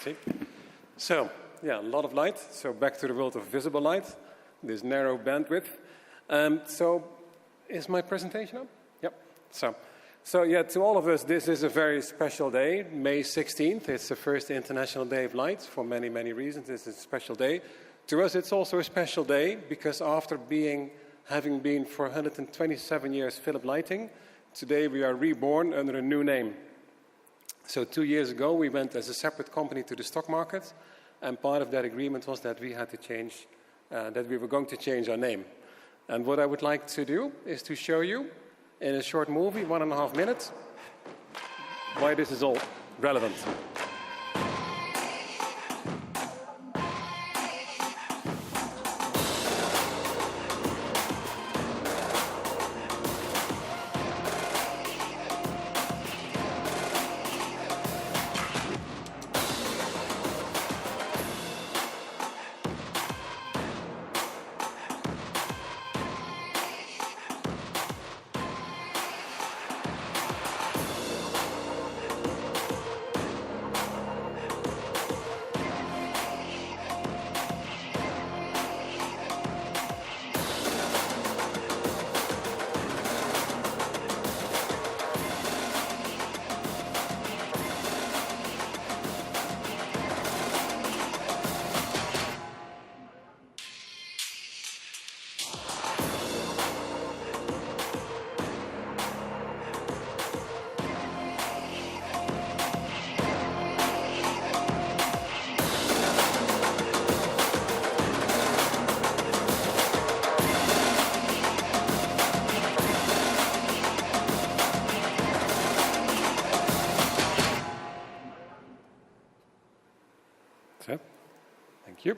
see. So, yeah, a lot of light. So back to the world of visible light, this narrow bandwidth. So is my presentation up? Yep. So yeah, to all of us, this is a very special day, May 16th. It's the first International Day of Light for many, many reasons. This is a special day. To us, it's also a special day because after having been for 127 years Philip Lighting, today we are reborn under a new name. So 2 years ago, we went as a separate company to the stock market, and part of that agreement was that we had to change, that we were going to change our name. And what I would like to do is to show you in a short movie, 1.5 minutes, why this is all relevant. Thank you.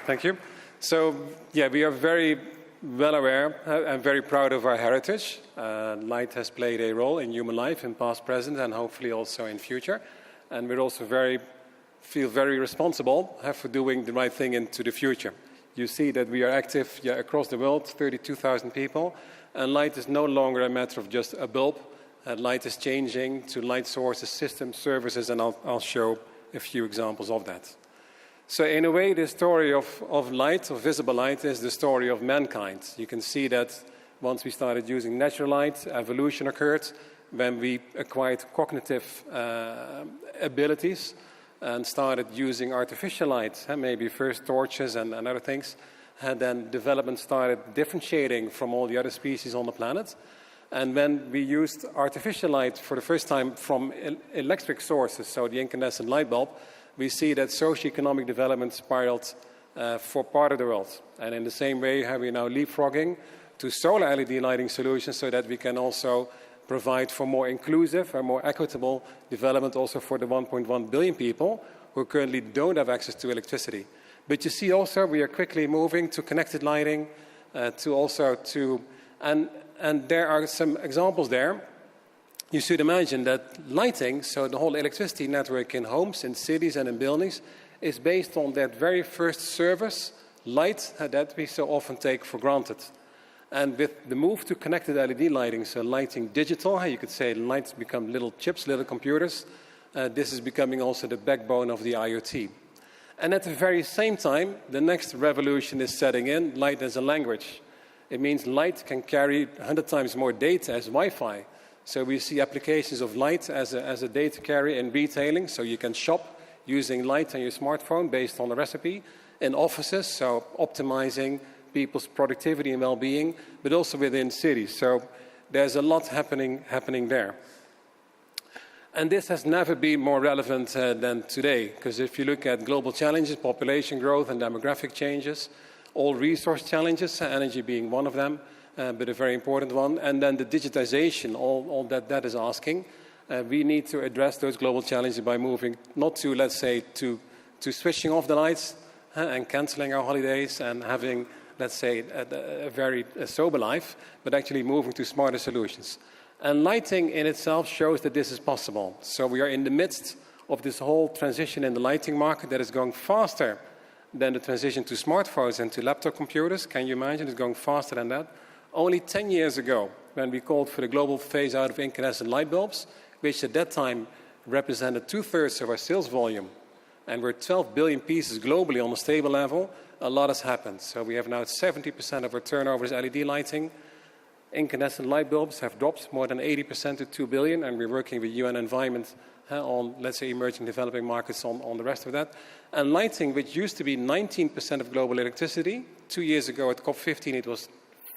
Thank you. So, yeah, we are very well aware and very proud of our heritage. Light has played a role in human life in past, present, and hopefully also in future. And we're also feel very responsible for doing the right thing into the future. You see that we are active across the world, 32,000 people, and light is no longer a matter of just a bulb. Light is changing to light sources, systems, services, and I'll show a few examples of that. So in a way, the story of light, of visible light, is the story of mankind. You can see that once we started using natural light, evolution occurred. When we acquired cognitive abilities and started using artificial light, maybe first torches and other things, and then development started differentiating from all the other species on the planet. And when we used artificial light for the first time from electric sources, so the incandescent light bulb, we see that socioeconomic development spiraled for part of the world. And in the same way, we're now leapfrogging to solar LED lighting solutions so that we can also provide for more inclusive and more equitable development also for the 1.1 billion people who currently don't have access to electricity. But you see also we are quickly moving to connected lighting, and there are some examples there. You should imagine that lighting, so the whole electricity network in homes, in cities and in buildings, is based on that very first service, light, that we so often take for granted. And with the move to connected LED lighting, so lighting digital, you could say lights become little chips, little computers, this is becoming also the backbone of the IoT. And at the very same time, the next revolution is setting in, light as a language. It means light can carry 100 times more data as Wi-Fi. So we see applications of light as a data carrier in retailing. So you can shop using light on your smartphone based on a recipe. In offices, so optimizing people's productivity and well-being, but also within cities. So there's a lot happening there. And this has never been more relevant than today. Because if you look at global challenges, population growth and demographic changes, all resource challenges, energy being one of them, but a very important one. And then the digitization, all that is asking. We need to address those global challenges by moving not to, let's say, to switching off the lights and canceling our holidays and having, let's say, a very sober life, but actually moving to smarter solutions. And lighting in itself shows that this is possible. So we are in the midst of this whole transition in the lighting market that is going faster than the transition to smartphones and to laptop computers. Can you imagine? It's going faster than that. Only 10 years ago, when we called for the global phase-out of incandescent light bulbs, which at that time represented 2/3 of our sales volume, and we're 12 billion pieces globally on a stable level, a lot has happened. So we have now 70% of our turnover is LED lighting. Incandescent light bulbs have dropped more than 80% to 2 billion, and we're working with UN Environment on, let's say, emerging developing markets on the rest of that. And lighting, which used to be 19% of global electricity, 2 years ago at COP15 it was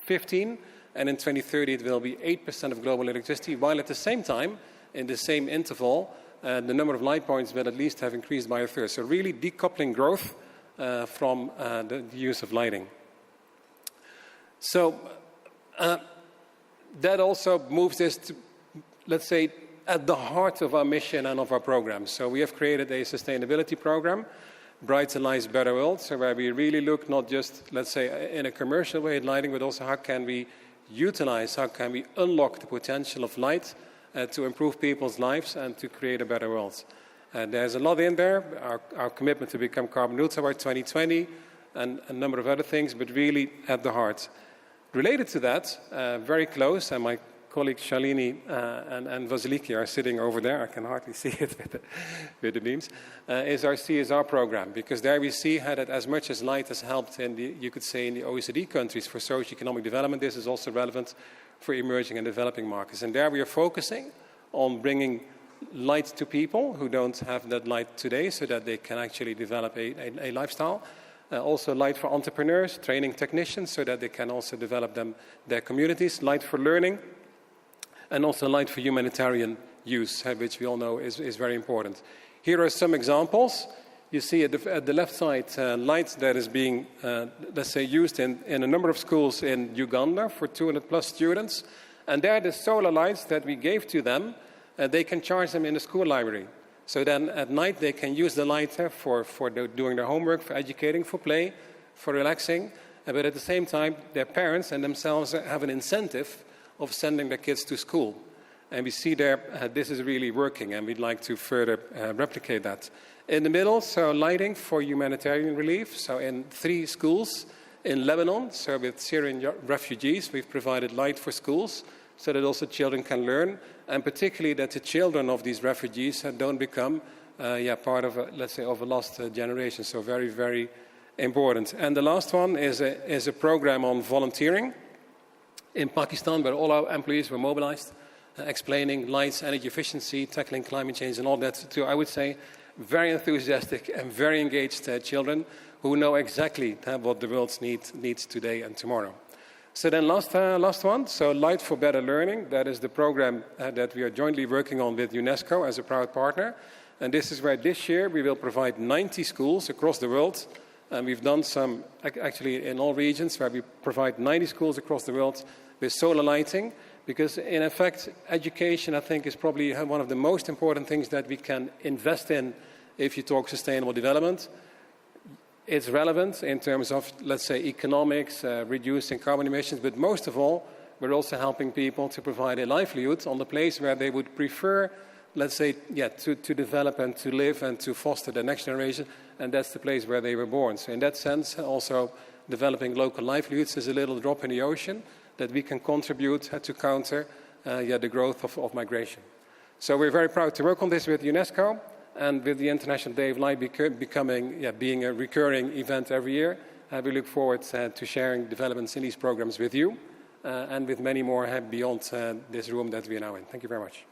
15, and in 2030 it will be 8% of global electricity, while at the same time, in the same interval, the number of light points will at least have increased by 1/3. So really decoupling growth from the use of lighting. So that also moves us to, let's say, at the heart of our mission and of our program. So we have created a sustainability program, Brighter Lives, Better World, so where we really look not just, let's say, in a commercial way at lighting, but also how can we utilize, how can we unlock the potential of light to improve people's lives and to create a better world. There's a lot in there, our commitment to become carbon neutral by 2020, and a number of other things, but really at the heart. Related to that, very close, and my colleague Shalini and Vasiliki are sitting over there, I can hardly see it with the beams, is our CSR program, because there we see how that as much as light has helped in the, you could say, in the OECD countries for socio-economic development, this is also relevant for emerging and developing markets. And there we are focusing on bringing light to people who don't have that light today so that they can actually develop a lifestyle. Also light for entrepreneurs, training technicians so that they can also develop their communities, light for learning, and also light for humanitarian use, which we all know is very important. Here are some examples. You see at the left side light that is being, let's say, used in a number of schools in Uganda for 200 plus students. And there are the solar lights that we gave to them. They can charge them in the school library. So then at night they can use the light for doing their homework, for educating, for play, for relaxing. But at the same time, their parents and themselves have an incentive of sending their kids to school. And we see there this is really working, and we'd like to further replicate that. In the middle, so lighting for humanitarian relief. So in 3 schools in Lebanon, so with Syrian refugees, we've provided light for schools so that also children can learn, and particularly that the children of these refugees don't become part of, let's say, of a lost generation. So very, very important. And the last one is a program on volunteering in Pakistan, where all our employees were mobilized, explaining lights, energy efficiency, tackling climate change, and all that to, I would say, very enthusiastic and very engaged children who know exactly what the world needs today and tomorrow. So then last one, so Light for Better Learning. That is the program that we are jointly working on with UNESCO as a proud partner. And this is where this year we will provide 90 schools across the world. And we've done some, actually in all regions, where we provide 90 schools across the world with solar lighting. Because in effect, education, I think, is probably one of the most important things that we can invest in if you talk sustainable development. It's relevant in terms of, let's say, economics, reducing carbon emissions, but most of all, we're also helping people to provide a livelihood on the place where they would prefer, let's say, to develop and to live and to foster the next generation, and that's the place where they were born. So in that sense, also developing local livelihoods is a little drop in the ocean that we can contribute to counter the growth of migration. So we're very proud to work on this with UNESCO, and with the International Day of Light being a recurring event every year. We look forward to sharing developments in these programs with you and with many more beyond this room that we are now in. Thank you very much.